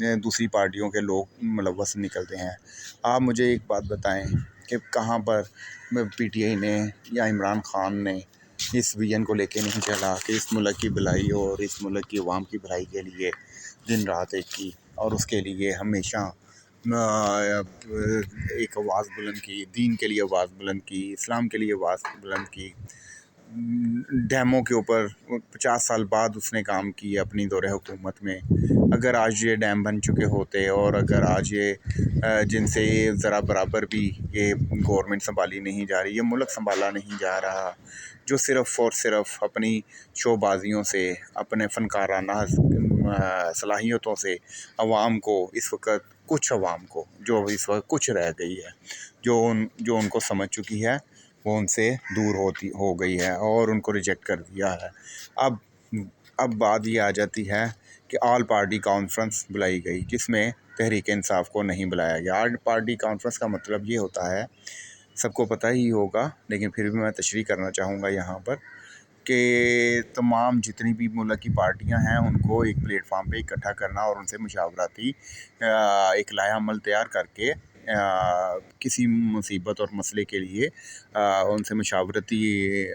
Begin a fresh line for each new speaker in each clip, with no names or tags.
دوسری پارٹیوں کے لوگ ملوث نکلتے ہیں۔ آپ مجھے ایک بات بتائیں کہ کہاں پر پی ٹی آئی نے یا عمران خان نے اس ویژن کو لے کے نہیں چلا کہ اس ملک کی بھلائی اور اس ملک کی عوام کی بھلائی کے لیے دن رات ایک کی، اور اس کے لیے ہمیشہ ایک آواز بلند کی، دین کے لیے آواز بلند کی، اسلام کے لیے آواز بلند کی۔ ڈیموں کے اوپر 50 سال بعد اس نے کام کیا اپنی دور حکومت میں۔ اگر آج یہ ڈیم بن چکے ہوتے اور اگر آج یہ جن سے ذرا برابر بھی یہ گورنمنٹ سنبھالی نہیں جا رہی، یہ ملک سنبھالا نہیں جا رہا، جو صرف اور صرف اپنی شو بازیوں سے، اپنے فنکارانہ صلاحیتوں سے عوام کو اس وقت، کچھ عوام کو جو اس وقت کچھ رہ گئی ہے، جو ان کو سمجھ چکی ہے، وہ ان سے دور ہو گئی ہے اور ان کو ریجیکٹ کر دیا ہے۔ اب بات یہ آ جاتی ہے کہ آل پارٹی کانفرنس بلائی گئی، جس میں تحریک انصاف کو نہیں بلایا گیا۔ آل پارٹی کانفرنس کا مطلب یہ ہوتا ہے، سب کو پتہ ہی ہوگا لیکن پھر بھی میں تشریح کرنا چاہوں گا یہاں پر، کہ تمام جتنی بھی ملک کی پارٹیاں ہیں ان کو ایک پلیٹ فارم پہ اکٹھا کرنا اور ان سے مشاورتی ایک لائحہ عمل تیار کر کے کسی مصیبت اور مسئلے کے لیے ان سے مشاورتی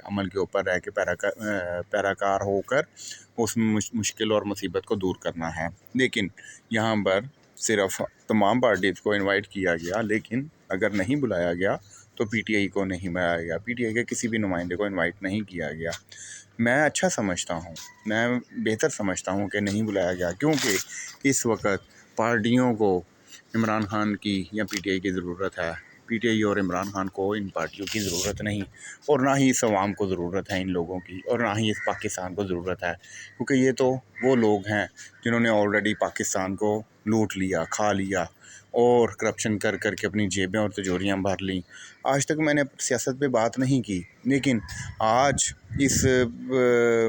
عمل کے اوپر رہ کے پیراکار ہو کر اس مشکل اور مصیبت کو دور کرنا ہے۔ لیکن یہاں پر صرف تمام پارٹیز کو انوائٹ کیا گیا، لیکن اگر نہیں بلایا گیا تو پی ٹی آئی کو نہیں بلایا گیا، پی ٹی آئی کے کسی بھی نمائندے کو انوائٹ نہیں کیا گیا۔ میں اچھا سمجھتا ہوں، میں بہتر سمجھتا ہوں کہ نہیں بلایا گیا، کیونکہ اس وقت پارٹیوں کو عمران خان کی یا پی ٹی آئی کی ضرورت ہے۔ پی ٹی آئی اور عمران خان کو ان پارٹیوں کی ضرورت نہیں، اور نہ ہی اس عوام کو ضرورت ہے ان لوگوں کی، اور نہ ہی اس پاکستان کو ضرورت ہے، کیونکہ یہ تو وہ لوگ ہیں جنہوں نے آلریڈی پاکستان کو لوٹ لیا، کھا لیا اور کرپشن کر کے اپنی جیبیں اور تجوریاں بھر لیں۔ آج تک میں نے سیاست پہ بات نہیں کی، لیکن آج اس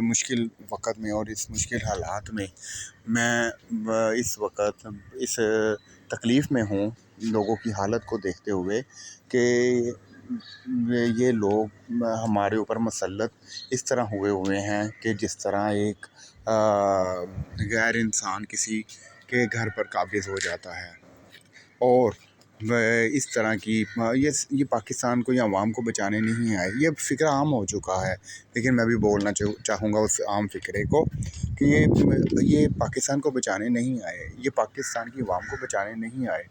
مشکل وقت میں اور اس مشکل حالات میں میں اس وقت اس تکلیف میں ہوں لوگوں کی حالت کو دیکھتے ہوئے، کہ یہ لوگ ہمارے اوپر مسلط اس طرح ہوئے ہیں کہ جس طرح ایک غیر انسان کسی کے گھر پر قابض ہو جاتا ہے، اور اس طرح کی یہ پاکستان کو یا عوام کو بچانے نہیں آئے۔ یہ فکر عام ہو چکا ہے، لیکن میں بھی بولنا چاہوں گا اس عام فکرے کو، کہ یہ پاکستان کو بچانے نہیں آئے، یہ پاکستان کی عوام کو بچانے نہیں آئے۔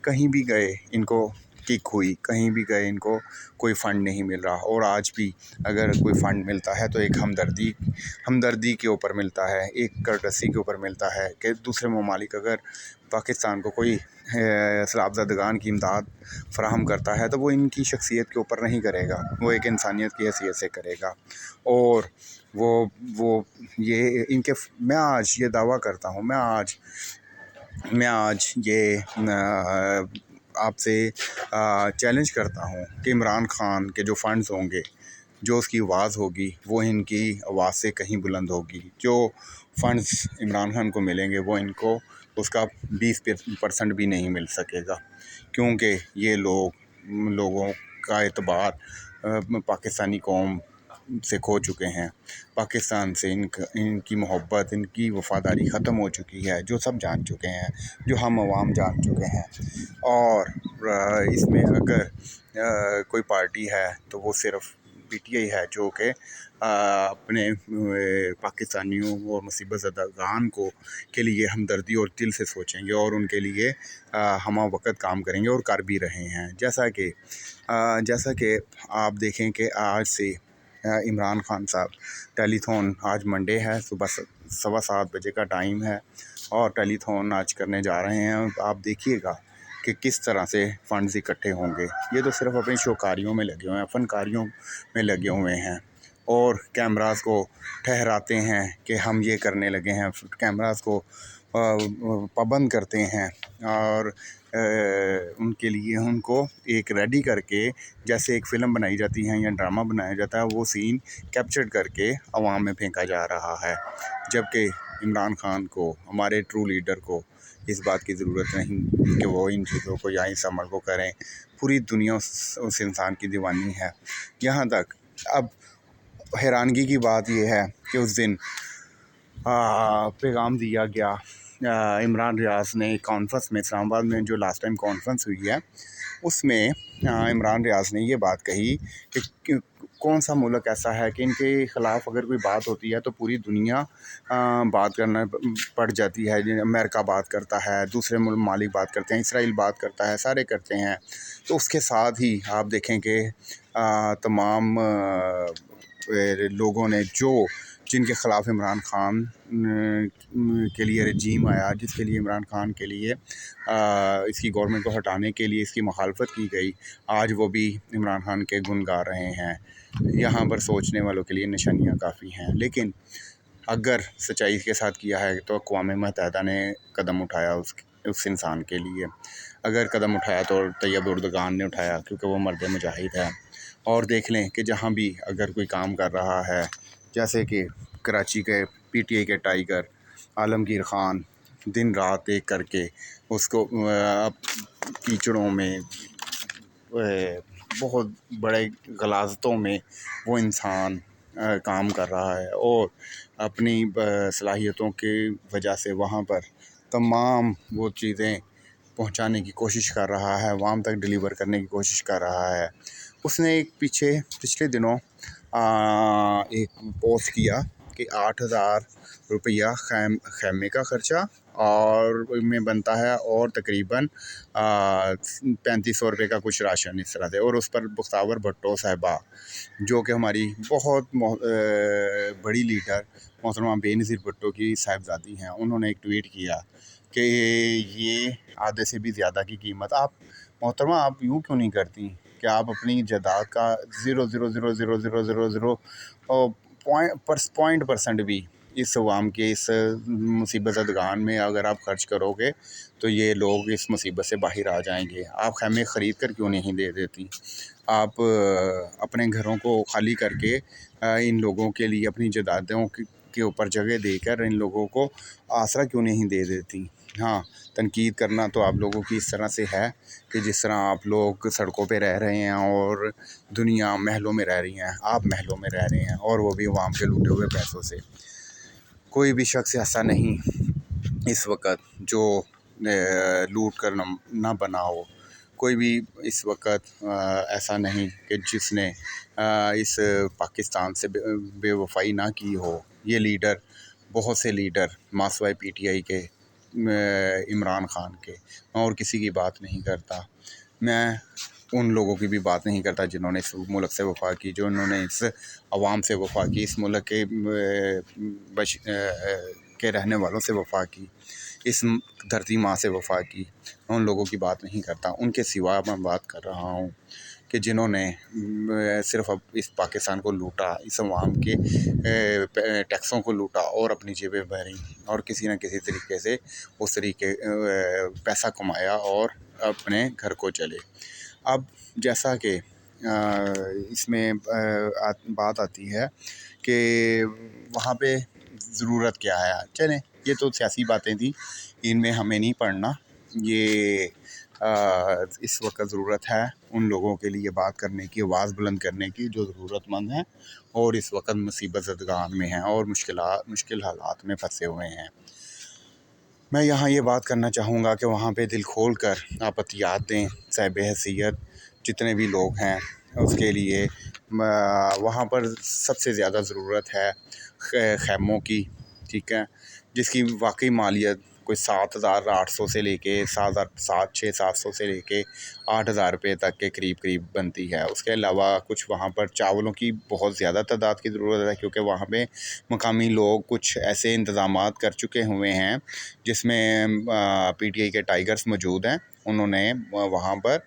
کہیں بھی گئے ان کو کک ہوئی، کہیں بھی گئے ان کو کوئی فنڈ نہیں مل رہا، اور آج بھی اگر کوئی فنڈ ملتا ہے تو ایک ہمدردی کے اوپر ملتا ہے، ایک کرٹسی کے اوپر ملتا ہے، کہ دوسرے ممالک اگر پاکستان کو کوئی سیلاب زدگان کی امداد فراہم کرتا ہے تو وہ ان کی شخصیت کے اوپر نہیں کرے گا، وہ ایک انسانیت کی حیثیت سے کرے گا۔ اور وہ یہ ان کے میں آج یہ دعویٰ کرتا ہوں، میں آج یہ آپ سے چیلنج کرتا ہوں کہ عمران خان کے جو فنڈز ہوں گے، جو اس کی آواز ہوگی، وہ ان کی آواز سے کہیں بلند ہوگی۔ جو فنڈز عمران خان کو ملیں گے وہ ان کو اس کا 20% بھی نہیں مل سکے گا، کیونکہ یہ لوگوں کا اعتبار پاکستانی قوم سے کھو چکے ہیں، پاکستان سے ان کی محبت، ان کی وفاداری ختم ہو چکی ہے، جو سب جان چکے ہیں، جو ہم عوام جان چکے ہیں۔ اور اس میں اگر کوئی پارٹی ہے تو وہ صرف پی ٹی آئی ہے، جو کہ اپنے پاکستانیوں اور مصیبت زدگان کے لیے ہمدردی اور دل سے سوچیں گے اور ان کے لیے ہمہ وقت کام کریں گے، اور کر بھی رہے ہیں۔ جیسا کہ آپ دیکھیں کہ آج سے عمران خان صاحب ٹیلی تھون، آج منڈے ہے، صبح 7:15 بجے کا ٹائم ہے، اور ٹیلی تھون آج کرنے جا رہے ہیں۔ آپ دیکھیے گا کہ کس طرح سے فنڈز اکٹھے ہوں گے۔ یہ تو صرف اپنی شوکاریوں میں لگے ہوئے ہیں، فنکاریوں میں لگے ہوئے ہیں، اور کیمراز کو ٹھہراتے ہیں کہ ہم یہ کرنے لگے ہیں، کیمراز کو پابند کرتے ہیں، اور ان کے لیے ان کو ایک ریڈی کر کے، جیسے ایک فلم بنائی جاتی ہے یا ڈرامہ بنایا جاتا ہے، وہ سین کیپچر کر کے عوام میں پھینکا جا رہا ہے، جبکہ عمران خان کو، ہمارے ٹرو لیڈر کو، اس بات کی ضرورت نہیں کہ وہ ان چیزوں کو یا اس عمل کو کریں۔ پوری دنیا اس انسان کی دیوانی ہے۔ یہاں تک اب حیرانگی کی بات یہ ہے کہ اس دن پیغام دیا گیا عمران ریاض نے کانفرنس میں اسلام آباد میں جو لاسٹ ٹائم کانفرنس ہوئی ہے اس میں عمران ریاض نے یہ بات کہی کہ کون سا ملک ایسا ہے کہ ان کے خلاف اگر کوئی بات ہوتی ہے تو پوری دنیا بات کرنا پڑ جاتی ہے. امریکہ بات کرتا ہے، دوسرے ممالک بات کرتے ہیں، اسرائیل بات کرتا ہے، سارے کرتے ہیں. تو اس کے ساتھ ہی آپ دیکھیں کہ تمام لوگوں نے جن کے خلاف عمران خان کے لیے رجیم آیا، جس کے لیے عمران خان کے لیے اس کی گورنمنٹ کو ہٹانے کے لیے اس کی مخالفت کی گئی، آج وہ بھی عمران خان کے گن گا رہے ہیں. یہاں پر سوچنے والوں کے لیے نشانیاں کافی ہیں. لیکن اگر سچائی کے ساتھ کیا ہے تو اقوام متحدہ نے قدم اٹھایا اس انسان کے لیے. اگر قدم اٹھایا تو طیب اردگان نے اٹھایا، کیونکہ وہ مرد مجاہد ہے. اور دیکھ لیں کہ جہاں بھی اگر کوئی کام کر رہا ہے، جیسے کہ کراچی کے پی ٹی آئی کے ٹائیگر عالمگیر خان، دن رات ایک کر کے اس کو کیچڑوں میں بہت بڑے غلاظتوں میں وہ انسان کام کر رہا ہے، اور اپنی صلاحیتوں کی وجہ سے وہاں پر تمام وہ چیزیں پہنچانے کی کوشش کر رہا ہے، وہاں تک ڈیلیور کرنے کی کوشش کر رہا ہے. اس نے ایک پچھلے دنوں ایک پوسٹ کیا کہ 8,000 روپیہ خیمے کا خرچہ اور میں بنتا ہے، اور تقریباً 3,500 روپے کا کچھ راشن اس طرح سے. اور اس پر بختیور بھٹو صاحبہ، جو کہ ہماری بہت بڑی لیڈر محترمہ بے نظیر بھٹو کی صاحبزادی ہیں، انہوں نے ایک ٹویٹ کیا کہ یہ آدھے سے بھی زیادہ کی قیمت. محترمہ آپ یوں کیوں نہیں کرتی کہ آپ اپنی جائیداد کا 0.00000% بھی اس عوام کے اس مصیبت زدگان میں اگر آپ خرچ کرو گے تو یہ لوگ اس مصیبت سے باہر آ جائیں گے. آپ خیمے خرید کر کیوں نہیں دے دیتی؟ آپ اپنے گھروں کو خالی کر کے ان لوگوں کے لیے اپنی جائیدادوں کے اوپر جگہ دے کر ان لوگوں کو آسرا کیوں نہیں دے دیتی؟ ہاں، تنقید کرنا تو آپ لوگوں کی اس طرح سے ہے کہ جس طرح آپ لوگ سڑکوں پہ رہ رہے ہیں اور دنیا محلوں میں رہ رہی ہیں، آپ محلوں میں رہ رہے ہیں، اور وہ بھی عوام کے لوٹے ہوئے پیسوں سے. کوئی بھی شخص ایسا نہیں اس وقت جو لوٹ کر نہ بنا ہو. کوئی بھی اس وقت ایسا نہیں کہ جس نے اس پاکستان سے بے وفائی نہ کی ہو. یہ لیڈر، بہت سے لیڈر ماسوائے پی ٹی آئی کے، عمران خان کے، میں اور کسی کی بات نہیں کرتا. میں ان لوگوں کی بھی بات نہیں کرتا جنہوں نے اس ملک سے وفا کی، جو انہوں نے اس عوام سے وفا کی، اس ملک کے رہنے والوں سے وفا کی، اس دھرتی ماں سے وفا کی. میں ان لوگوں کی بات نہیں کرتا. ان کے سوا میں بات کر رہا ہوں کہ جنہوں نے صرف اب اس پاکستان کو لوٹا، اس عوام کے ٹیکسوں کو لوٹا اور اپنی جیبیں بھری، اور کسی نہ کسی طریقے سے اس طریقے پیسہ کمایا اور اپنے گھر کو چلے. اب جیسا کہ اس میں بات آتی ہے کہ وہاں پہ ضرورت کیا ہے. چلیں، یہ تو سیاسی باتیں تھیں، ان میں ہمیں نہیں پڑھنا. یہ اس وقت ضرورت ہے ان لوگوں کے لیے بات کرنے کی، آواز بلند کرنے کی، جو ضرورت مند ہیں اور اس وقت مصیبت زدگان میں ہیں اور مشکل حالات میں پھنسے ہوئے ہیں. میں یہاں یہ بات کرنا چاہوں گا کہ وہاں پہ دل کھول کر آپ عطیات دیں. صاحب حیثیت جتنے بھی لوگ ہیں اس کے لیے وہاں پر سب سے زیادہ ضرورت ہے خیموں کی، ٹھیک ہے، جس کی واقعی مالیت کوئی 7,800 سے لے کے 7,700 سے لے کے 8,000 روپے تک کے قریب بنتی ہے. اس کے علاوہ کچھ وہاں پر چاولوں کی بہت زیادہ تعداد کی ضرورت ہے، کیونکہ وہاں پہ مقامی لوگ کچھ ایسے انتظامات کر چکے ہوئے ہیں جس میں پی ٹی آئی کے ٹائیگرز موجود ہیں. انہوں نے وہاں پر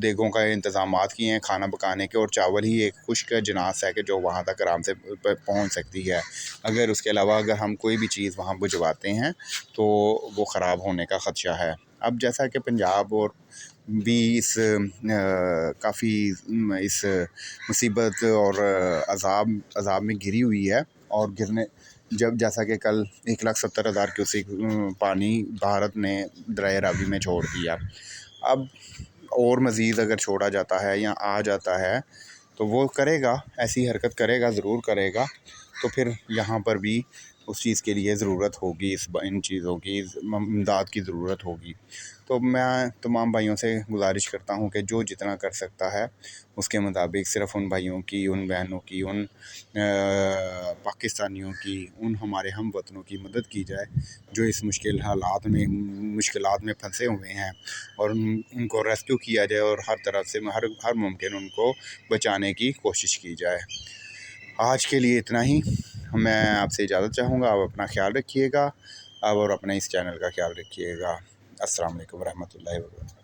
دیگوں کا انتظامات کیے ہیں کھانا پکانے کے، اور چاول ہی ایک خشک جناس ہے کہ جو وہاں تک آرام سے پہنچ سکتی ہے. اگر اس کے علاوہ اگر ہم کوئی بھی چیز وہاں بھجواتے ہیں تو وہ خراب ہونے کا خدشہ ہے. اب جیسا کہ پنجاب اور بھی کافی اس مصیبت اور عذاب میں گھری ہوئی ہے، اور جیسا کہ کل 1,70,000 کیوسیک پانی بھارت نے دریائے راوی میں چھوڑ دیا. اب اور مزید اگر چھوڑا جاتا ہے یا آ جاتا ہے تو وہ کرے گا، ایسی حرکت کرے گا، ضرور کرے گا. تو پھر یہاں پر بھی اس چیز کے لیے ضرورت ہوگی، ان چیزوں کی امداد کی ضرورت ہوگی۔ تو میں تمام بھائیوں سے گزارش کرتا ہوں کہ جو جتنا کر سکتا ہے اس کے مطابق صرف ان بھائیوں کی، ان بہنوں کی، ان پاکستانیوں کی، ان ہمارے ہم وطنوں کی مدد کی جائے جو اس مشکلات میں پھنسے ہوئے ہیں، اور ان کو ریسکیو کیا جائے، اور ہر طرف سے ہر ممکن ان کو بچانے کی کوشش کی جائے۔ آج کے لیے اتنا ہی۔ میں آپ سے اجازت چاہوں گا۔ آپ اپنا خیال رکھیے گا، اور اپنے اس چینل کا خیال رکھیے گا۔ السلام علیکم ورحمۃ اللہ وبرکاتہ۔